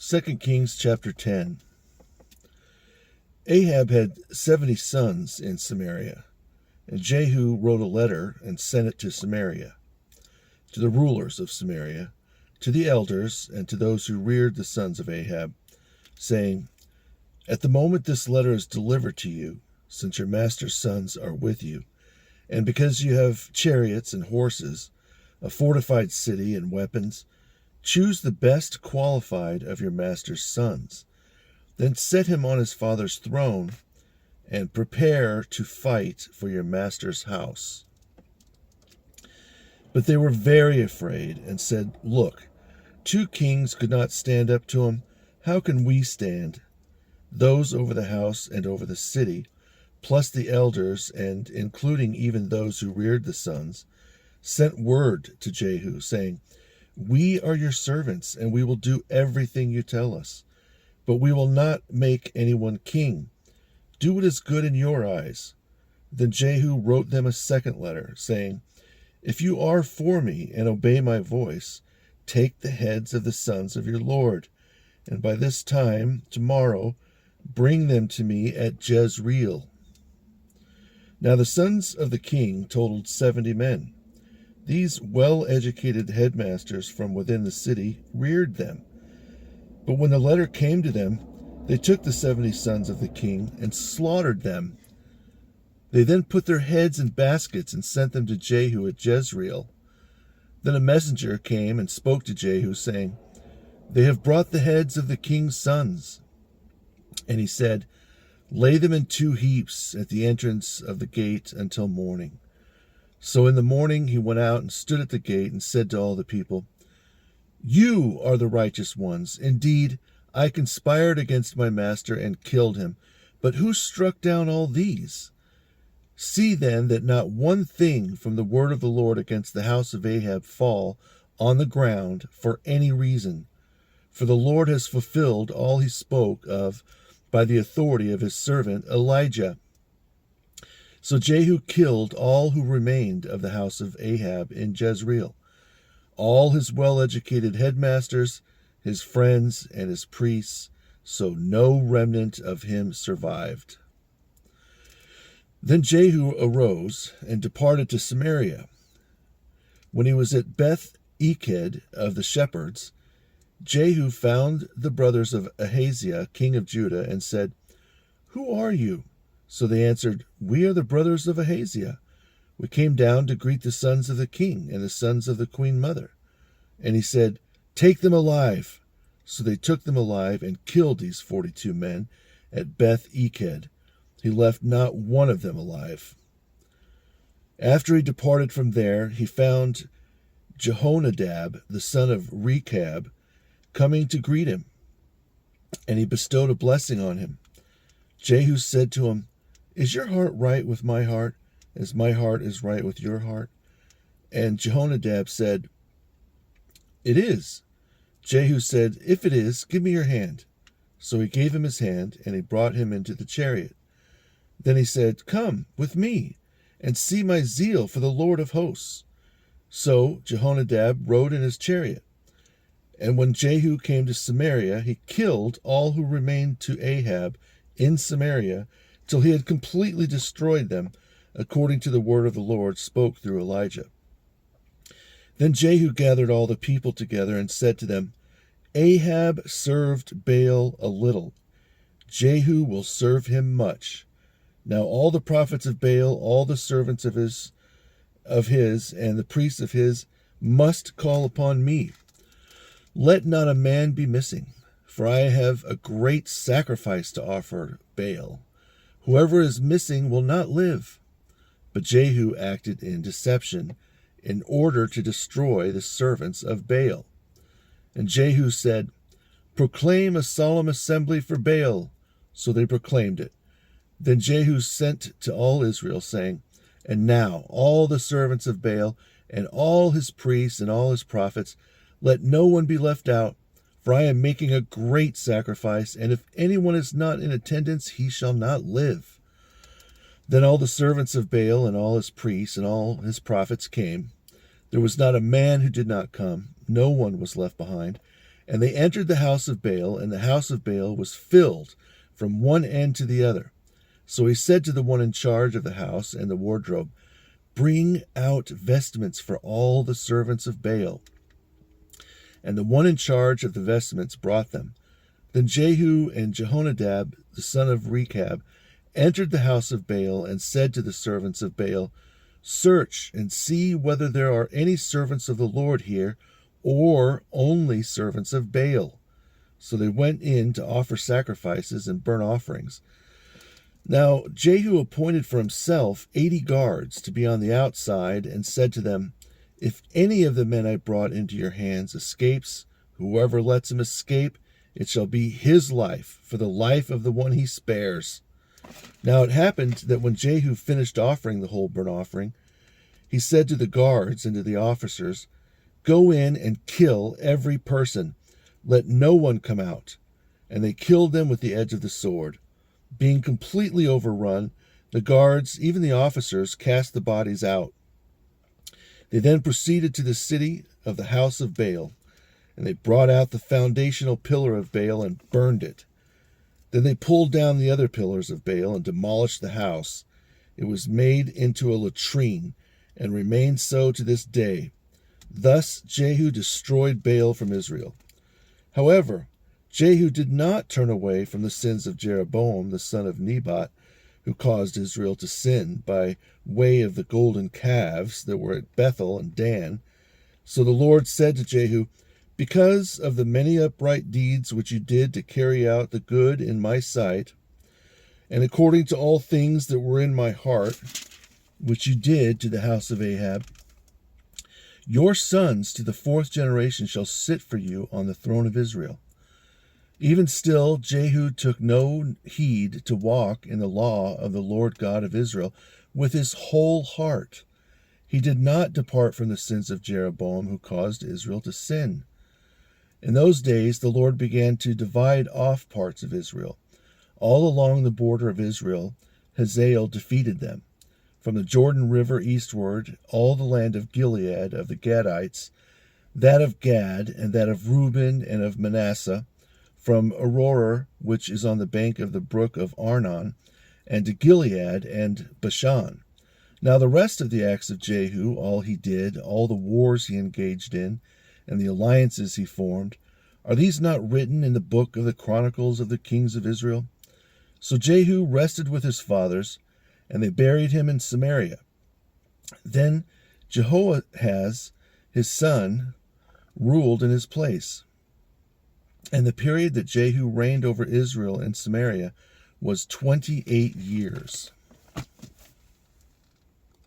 2 Kings chapter 10. Ahab had 70 sons in Samaria, and Jehu wrote a letter and sent it to Samaria, to the rulers of Samaria, to the elders, and to those who reared the sons of Ahab, saying, "At the moment this letter is delivered to you, since your master's sons are with you, and because you have chariots and horses, a fortified city and weapons, choose the best qualified of your master's sons. Then set him on his father's throne, and prepare to fight for your master's house." But they were very afraid, and said, "Look, 2 kings could not stand up to him. How can we stand? Those over the house and over the city, plus the elders, and including even those who reared the sons, sent word to Jehu, saying, 'We are your servants, and we will do everything you tell us. But we will not make anyone king. Do what is good in your eyes.' Then Jehu wrote them a second letter, saying, 'If you are for me and obey my voice, take the heads of the sons of your lord, and by this time tomorrow bring them to me at Jezreel.' Now the sons of the king totaled 70 men. These well-educated headmasters from within the city reared them. But when the letter came to them, they took the 70 sons of the king and slaughtered them. They then put their heads in baskets and sent them to Jehu at Jezreel. Then a messenger came and spoke to Jehu, saying, 'They have brought the heads of the king's sons.' And he said, 'Lay them in 2 heaps at the entrance of the gate until morning.' So in the morning he went out and stood at the gate and said to all the people, 'You are the righteous ones. Indeed, I conspired against my master and killed him. But who struck down all these? See then that not one thing from the word of the Lord against the house of Ahab fall on the ground for any reason. For the Lord has fulfilled all he spoke of by the authority of his servant Elijah.' So Jehu killed all who remained of the house of Ahab in Jezreel, all his well-educated headmasters, his friends, and his priests, so no remnant of him survived. Then Jehu arose and departed to Samaria. When he was at Beth-Eked of the shepherds, Jehu found the brothers of Ahaziah, king of Judah, and said, 'Who are you?' So they answered, 'We are the brothers of Ahaziah. We came down to greet the sons of the king and the sons of the queen mother.' And he said, 'Take them alive.' So they took them alive and killed these 42 men at Beth-Eked. He left not one of them alive. After he departed from there, he found Jehonadab, the son of Rechab, coming to greet him, and he bestowed a blessing on him. Jehu said to him, 'Is your heart right with my heart, as my heart is right with your heart?' And Jehonadab said, 'It is.' Jehu said, 'If it is, give me your hand.' So he gave him his hand, and he brought him into the chariot. Then he said, 'Come with me, and see my zeal for the Lord of hosts.' So Jehonadab rode in his chariot. And when Jehu came to Samaria, he killed all who remained to Ahab in Samaria, till he had completely destroyed them, according to the word of the Lord spoke through Elijah. Then Jehu gathered all the people together and said to them, 'Ahab served Baal a little. Jehu will serve him much. Now all the prophets of Baal, all the servants of his, and the priests of his, must call upon me. Let not a man be missing, for I have a great sacrifice to offer Baal. Whoever is missing will not live.' But Jehu acted in deception, in order to destroy the servants of Baal. And Jehu said, 'Proclaim a solemn assembly for Baal.' So they proclaimed it. Then Jehu sent to all Israel, saying, 'And now all the servants of Baal, and all his priests, and all his prophets, let no one be left out, for I am making a great sacrifice, and if anyone is not in attendance, he shall not live.' Then all the servants of Baal, and all his priests, and all his prophets came. There was not a man who did not come, no one was left behind. And they entered the house of Baal, and the house of Baal was filled from one end to the other. So he said to the one in charge of the house and the wardrobe, "Bring out vestments for all the servants of Baal." And the one in charge of the vestments brought them. Then Jehu and Jehonadab, the son of Rechab, entered the house of Baal and said to the servants of Baal, "Search and see whether there are any servants of the Lord here, or only servants of Baal." So they went in to offer sacrifices and burnt offerings. Now Jehu appointed for himself 80 guards to be on the outside, and said to them, "If any of the men I brought into your hands escapes, whoever lets him escape, it shall be his life for the life of the one he spares." Now it happened that when Jehu finished offering the whole burnt offering, he said to the guards and to the officers, "Go in and kill every person. Let no one come out." And they killed them with the edge of the sword. Being completely overrun, the guards, even the officers, cast the bodies out. They then proceeded to the city of the house of Baal, and they brought out the foundational pillar of Baal and burned it. Then they pulled down the other pillars of Baal and demolished the house. It was made into a latrine, and remains so to this day. Thus Jehu destroyed Baal from Israel. However, Jehu did not turn away from the sins of Jeroboam the son of Nebat, who caused Israel to sin by way of the golden calves that were at Bethel and Dan. So the Lord said to Jehu, "Because of the many upright deeds which you did to carry out the good in my sight, and according to all things that were in my heart, which you did to the house of Ahab, your sons to the 4th generation shall sit for you on the throne of Israel." Even still, Jehu took no heed to walk in the law of the Lord God of Israel with his whole heart. He did not depart from the sins of Jeroboam, who caused Israel to sin. In those days, the Lord began to divide off parts of Israel. All along the border of Israel, Hazael defeated them. From the Jordan River eastward, all the land of Gilead of the Gadites, that of Gad, and that of Reuben and of Manasseh, from Aroer, which is on the bank of the brook of Arnon, and to Gilead and Bashan. Now the rest of the acts of Jehu, all he did, all the wars he engaged in, and the alliances he formed, are these not written in the book of the Chronicles of the kings of Israel? So Jehu rested with his fathers, and they buried him in Samaria. Then Jehoahaz, his son, ruled in his place. And the period that Jehu reigned over Israel in Samaria was 28 years.